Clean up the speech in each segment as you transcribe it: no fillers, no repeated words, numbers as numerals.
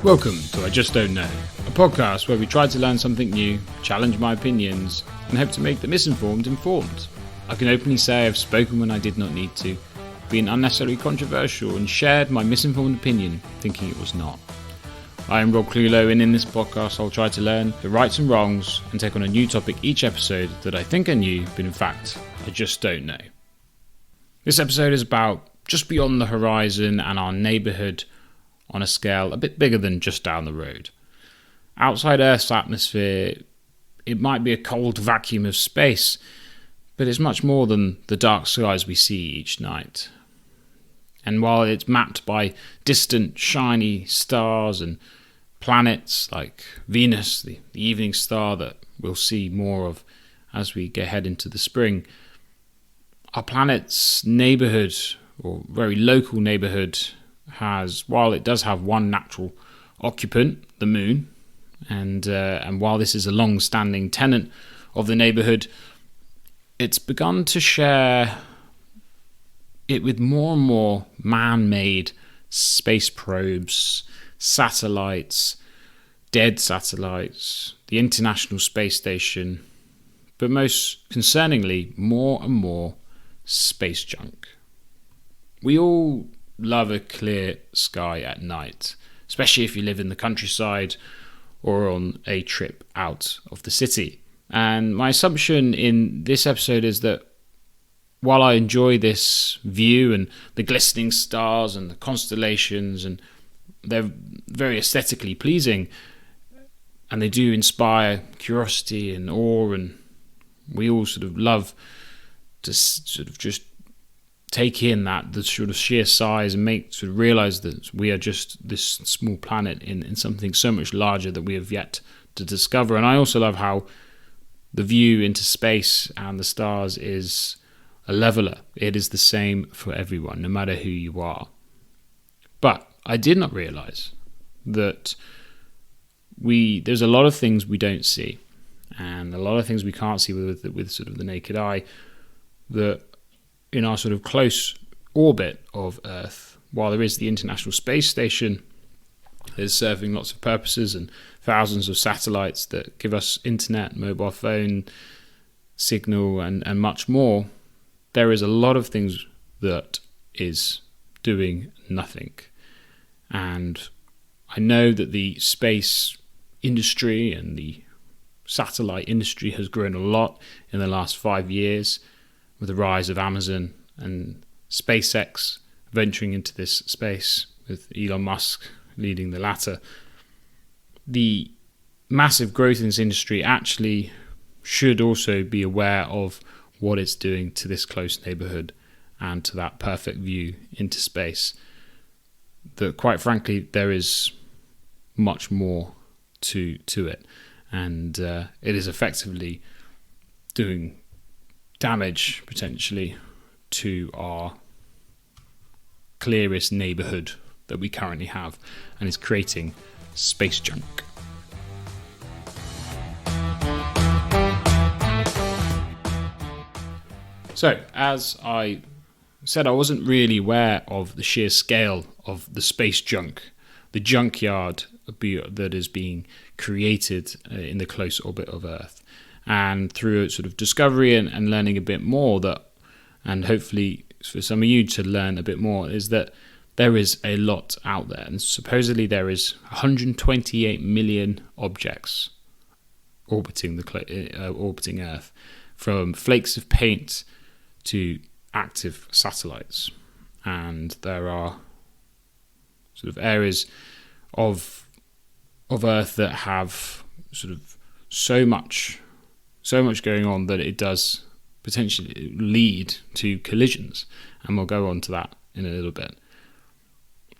Welcome to I Just Don't Know, a podcast where we try to learn something new, challenge my opinions, and hope to make the misinformed informed. I can openly say I've spoken when I did not need to, been unnecessarily controversial, and shared my misinformed opinion, thinking it was not. I am Rob Clulo, and in this podcast I'll try to learn the rights and wrongs and take on a new topic each episode that I think I knew, but in fact, I just don't know. This episode is about just beyond the horizon and our neighbourhood on a scale a bit bigger than just down the road. Outside Earth's atmosphere, it might be a cold vacuum of space, but it's much more than the dark skies we see each night. And while it's mapped by distant, shiny stars and planets like Venus, the evening star that we'll see more of as we head into the spring, our planet's neighbourhood, or very local neighbourhood, while it does have one natural occupant, the moon, and while this is a long-standing tenant of the neighbourhood, it's begun to share it with more and more man-made space probes, satellites, dead satellites, the International Space Station, but most concerningly, more and more space junk. We all love a clear sky at night, especially if you live in the countryside or on a trip out of the city. And my assumption in this episode is that while I enjoy this view and the glistening stars and the constellations, and they're very aesthetically pleasing, and they do inspire curiosity and awe, and we all sort of love to sort of just take in the sort of sheer size and realize that we are just this small planet in something so much larger that we have yet to discover. And I also love how the view into space and the stars is a leveler. It is the same for everyone, no matter who you are. But I did not realize that there's a lot of things we don't see, and a lot of things we can't see with sort of the naked eye, that in our sort of close orbit of Earth, while there is the International Space Station that is serving lots of purposes and thousands of satellites that give us internet, mobile phone, signal, and much more, there is a lot of things that is doing nothing. And I know that the space industry and the satellite industry has grown a lot in the last 5 years, with the rise of Amazon and SpaceX venturing into this space, with Elon Musk leading the latter. The massive growth in this industry actually should also be aware of what it's doing to this close neighbourhood and to that perfect view into space. That, quite frankly, there is much more to it, and it is effectively doing damage potentially to our clearest neighbourhood that we currently have, and is creating space junk. So, as I said, I wasn't really aware of the sheer scale of the space junk, the junkyard that is being created in the close orbit of Earth. And through sort of discovery and learning a bit more, and hopefully for some of you to learn a bit more, is that there is a lot out there. And supposedly there is 128 million objects orbiting Earth, from flakes of paint to active satellites. And there are sort of areas of Earth that have sort of so much going on that it does potentially lead to collisions, and we'll go on to that in a little bit.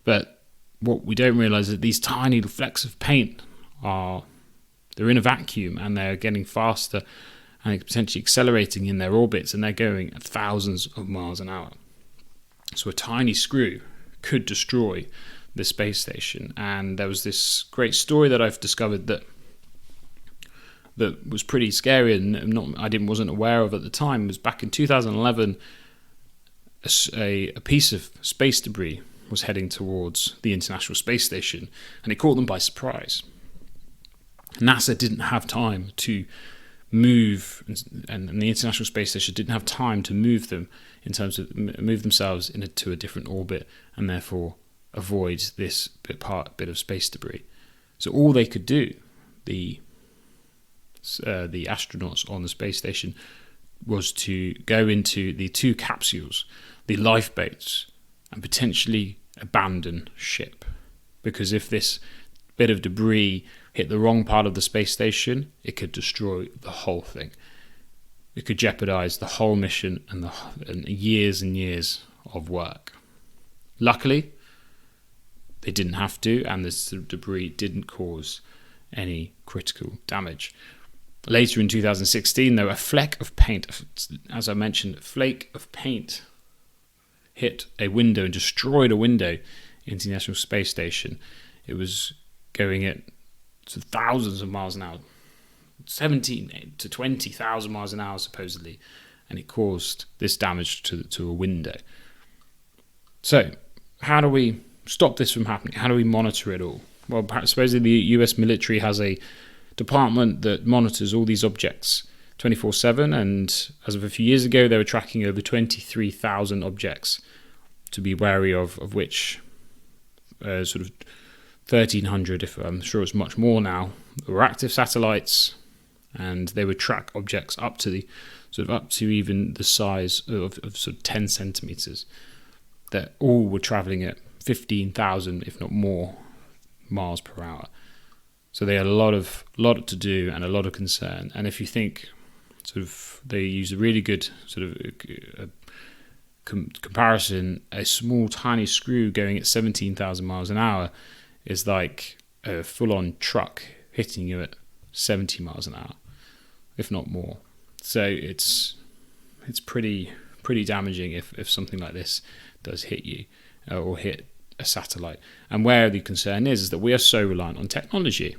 But what we don't realize is that these tiny little flecks of paint they're in a vacuum, and they're getting faster and potentially accelerating in their orbits, and they're going at thousands of miles an hour. So a tiny screw could destroy the space station. And there was this great story that I've discovered that was pretty scary and wasn't aware of at the time. It was back in 2011, a piece of space debris was heading towards the International Space Station, and it caught them by surprise. NASA didn't have time to move, and the International Space Station didn't have time to move them in terms of move themselves into a different orbit, and therefore avoid this bit of space debris. So all they could do, the astronauts on the space station, was to go into the 2 capsules, the lifeboats, and potentially abandon ship. Because if this bit of debris hit the wrong part of the space station, it could destroy the whole thing. It could jeopardize the whole mission and years and years of work. Luckily, they didn't have to, and this debris didn't cause any critical damage. Later in 2016, though, a fleck of paint, as I mentioned, a flake of paint hit a window and destroyed a window into the International Space Station. It was going at thousands of miles an hour, 17 to 20,000 miles an hour supposedly, and it caused this damage to a window. So, how do we stop this from happening? How do we monitor it all? Well, supposedly the US military has a department that monitors all these objects 24/7, and as of a few years ago, they were tracking over 23,000 objects to be wary of which sort of 1,300, if I'm sure it's much more now, were active satellites, and they would track objects up to even the size of sort of 10 centimeters. That all were traveling at 15,000, if not more, miles per hour. So they had a lot to do and a lot of concern. And if you think, they use a really good comparison, a small tiny screw going at 17,000 miles an hour is like a full-on truck hitting you at 70 miles an hour, if not more. So it's pretty damaging if something like this does hit you or hit a satellite. And where the concern is that we are so reliant on technology.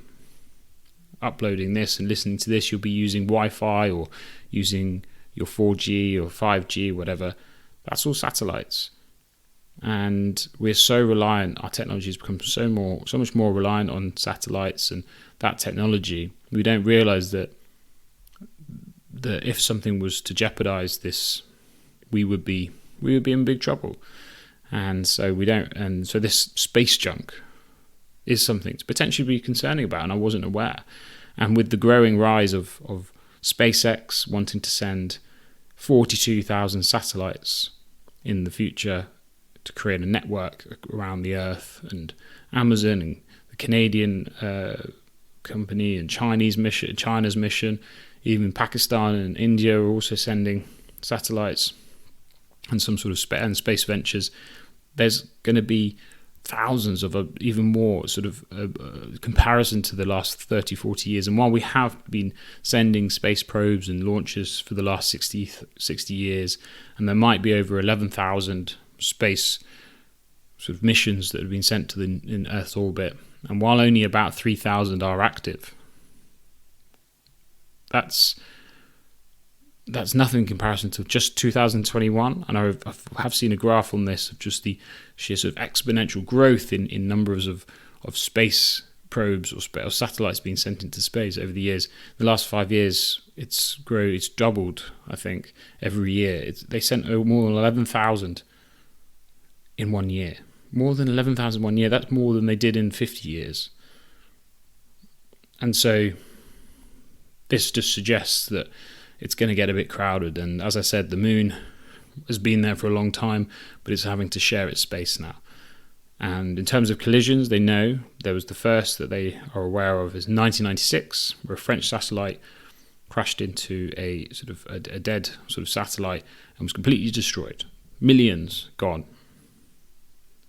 Uploading this and listening to this, you'll be using Wi-Fi or using your 4G or 5G, whatever. That's all satellites. And we're so reliant, our technology has become so much more reliant on satellites and that technology. We don't realize that if something was to jeopardize this, we would be in big trouble. And so this space junk is something to potentially be concerning about, and I wasn't aware. And with the growing rise of SpaceX wanting to send 42,000 satellites in the future to create a network around the Earth, and Amazon and the Canadian company and China's mission, even Pakistan and India are also sending satellites and some sort of space ventures. There's going to be thousands of even more comparison to the last 30, 40 years. And while we have been sending space probes and launches for the last 60 years, and there might be over 11,000 space missions that have been sent to in Earth's orbit, and while only about 3,000 are active, that's nothing in comparison to just 2021. And I have seen a graph on this of just the sheer exponential growth in numbers of space probes or satellites being sent into space over the years. The last 5 years, it's doubled, I think, every year. They sent more than 11,000 in 1 year. More than 11,000 1 year. That's more than they did in 50 years. And so this just suggests that it's going to get a bit crowded. And as I said, the moon has been there for a long time, but it's having to share its space now. And in terms of collisions, they know there was the first that they are aware of is 1996, where a French satellite crashed into a dead satellite and was completely destroyed. Millions gone.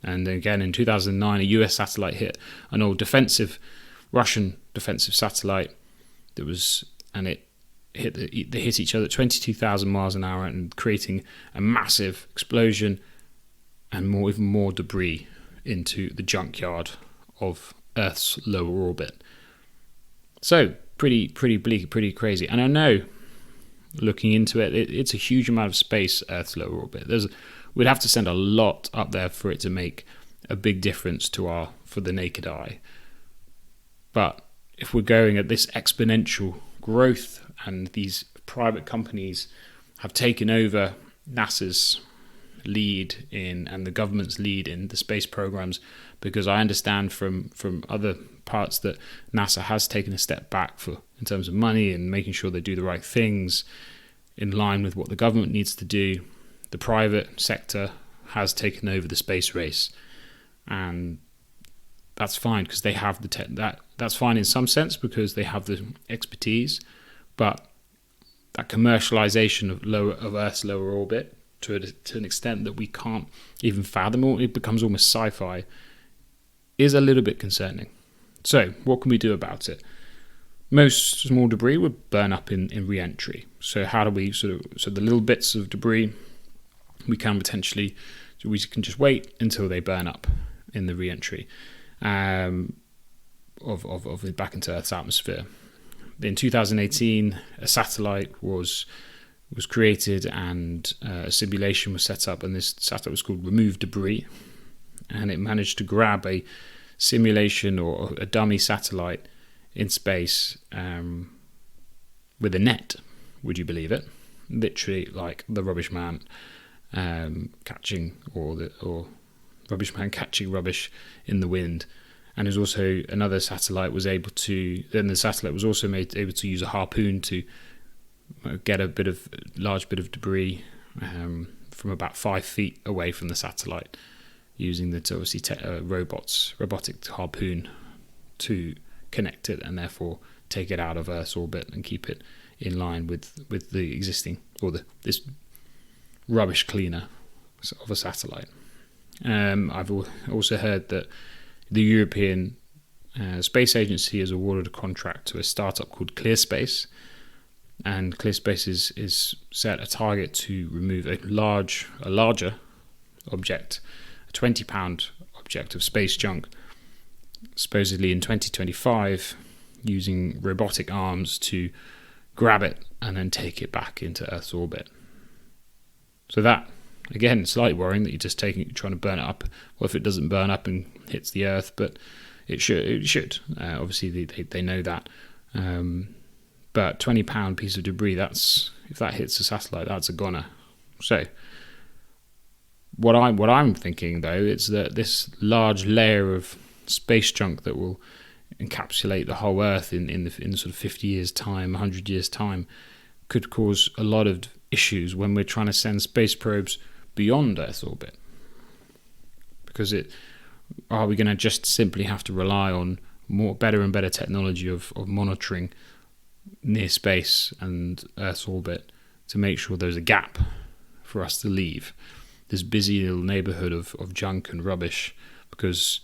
And again in 2009, a US satellite hit an old Russian defensive satellite they hit each other at 22,000 miles an hour and creating a massive explosion and even more debris into the junkyard of Earth's lower orbit. So pretty bleak, pretty crazy. And I know, looking into it's a huge amount of space, Earth's lower orbit. We'd have to send a lot up there for it to make a big difference for the naked eye. But if we're going at this exponential growth and these private companies have taken over NASA's lead in and the government's lead in the space programs, because I understand from other parts that NASA has taken a step back in terms of money and making sure they do the right things in line with what the government needs to do. The private sector has taken over the space race, and that's fine because they have that's fine in some sense because they have the expertise, but that commercialization of Earth's lower orbit to an extent that we can't even fathom, or it becomes almost sci-fi, is a little bit concerning. So what can we do about it? Most small debris would burn up in re-entry. So how do we so the little bits of debris we can just wait until they burn up in the re-entry of it back into Earth's atmosphere. In 2018, a satellite was created and a simulation was set up, and this satellite was called Remove Debris, and it managed to grab a simulation or a dummy satellite in space with a net. Would you believe it? Literally like the Rubbish Man catching Rubbish Man catching rubbish in the wind. And there's also another satellite was able to. Then the satellite was also able to use a harpoon to get a large bit of debris from about 5 feet away from the satellite, using the robotic harpoon to connect it and therefore take it out of Earth's orbit and keep it in line with the existing this rubbish cleaner of a satellite. I've also heard that the European Space Agency has awarded a contract to a startup called ClearSpace, and ClearSpace is set a target to remove a larger object, a 20-pound object of space junk, supposedly in 2025, using robotic arms to grab it and then take it back into Earth's orbit. So that, again, slightly worrying that you're just trying to burn it up. What if it doesn't burn up and hits the Earth? But it should. Obviously, they know that. But 20-pound piece of debris, if that hits a satellite, that's a goner. So what I'm thinking though is that this large layer of space junk that will encapsulate the whole Earth in sort of 50 years time, 100 years time, could cause a lot of issues when we're trying to send space probes beyond Earth's orbit. Because are we going to just simply have to rely on better and better technology of monitoring near space and Earth's orbit to make sure there's a gap for us to leave this busy little neighborhood of junk and rubbish? Because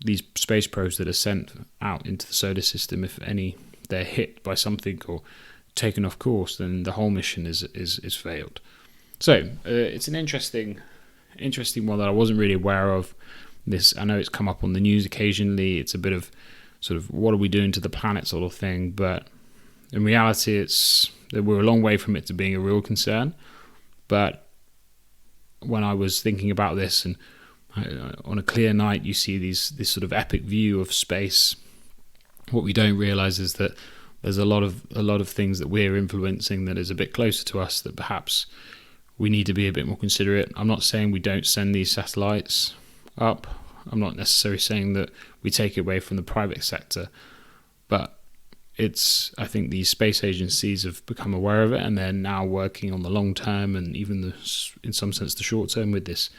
these space probes that are sent out into the solar system, if they're hit by something or taken off course, then the whole mission is failed. So it's an interesting one that I wasn't really aware of. I know it's come up on the news occasionally. It's a bit of sort of what are we doing to the planet sort of thing, but in reality we're a long way from it to being a real concern. But when I was thinking about this, and on a clear night you see this sort of epic view of space, what we don't realize is that there's a lot of things that we're influencing that is a bit closer to us, that perhaps we need to be a bit more considerate. I'm not saying we don't send these satellites up. I'm not necessarily saying that we take it away from the private sector, but I think these space agencies have become aware of it, and they're now working on the long term and even in some sense the short term with this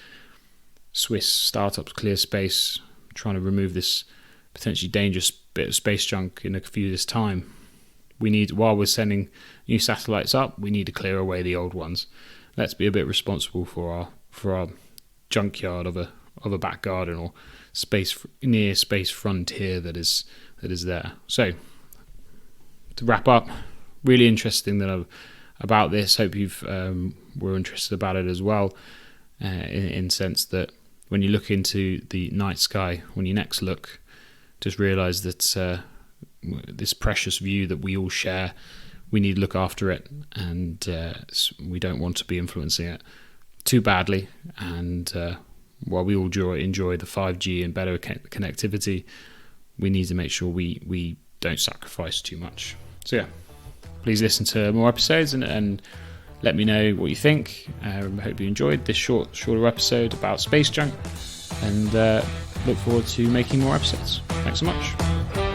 Swiss startup ClearSpace, trying to remove this potentially dangerous bit of space junk in a few years' time. While we're sending new satellites up, we need to clear away the old ones. Let's be a bit responsible for our junkyard of a back garden or near space frontier that is there. So to wrap up, really interesting about this. Hope were interested about it as well, in sense that when you look into the night sky, when you next look, just realise that this precious view that we all share, we need to look after it, and we don't want to be influencing it too badly, and while we all enjoy the 5G and better connectivity, we need to make sure we don't sacrifice too much. So yeah, please listen to more episodes and let me know what you think. I hope you enjoyed this shorter episode about space junk, and look forward to making more episodes. Thanks so much.